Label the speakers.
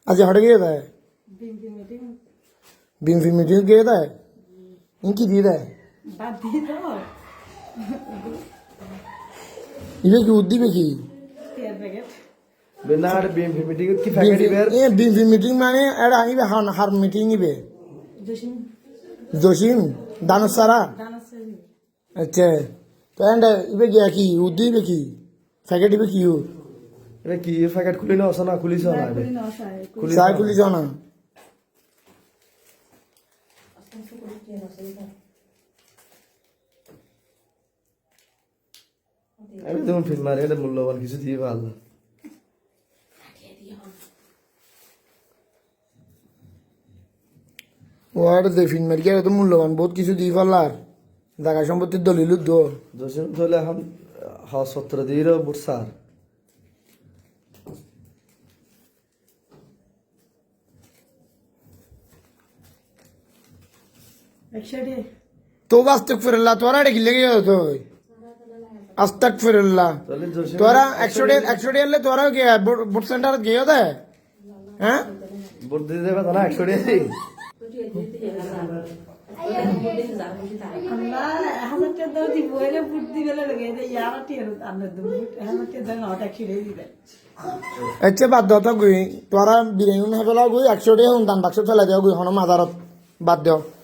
Speaker 1: आज हट गया था बीम मीटिंग गया था इनकी दी था ये की उद्दी में की
Speaker 2: बिना बीम मीटिंग की फैकल्टी बेर
Speaker 1: ये बीम मीटिंग माने एड़ा आई बे हर मीटिंग ही बे जोशिम दानसारा अच्छा तो एंड इबे गया की उद्दी में की फैकल्टी में की हो
Speaker 2: এটা কি প্যাকেট খুলি না না খুলিছ না
Speaker 1: সাই খুলি যাও না
Speaker 2: আমি তুমি ফিল্ম মারে এটা মূল্যবান কিছু দিয়ে ভালো
Speaker 1: ওয়ার দে ফিল্ম মারি তো মূল্যবান বহুত কিছু দিয়ে পারলার জায়গা সম্পত্তির দলিল দো
Speaker 2: দোষণ হলে এখন হাওয়া সত্র দিয়ে বুটসার
Speaker 1: तो अस्तगफिरुल्लाह तोरा रे गिले गयो तो अस्तगफिरुल्लाह तोरा 100 डे ले तोरा गया बुट सेंटर गयो था हैं
Speaker 2: बुट दे देबा ना 100 डे
Speaker 1: अच्छा बात दो तो गई तोरा बिरयानी ने फेला गई 100 डे हुन दान बक्स फेला दियो गई हन मादारत बात दियो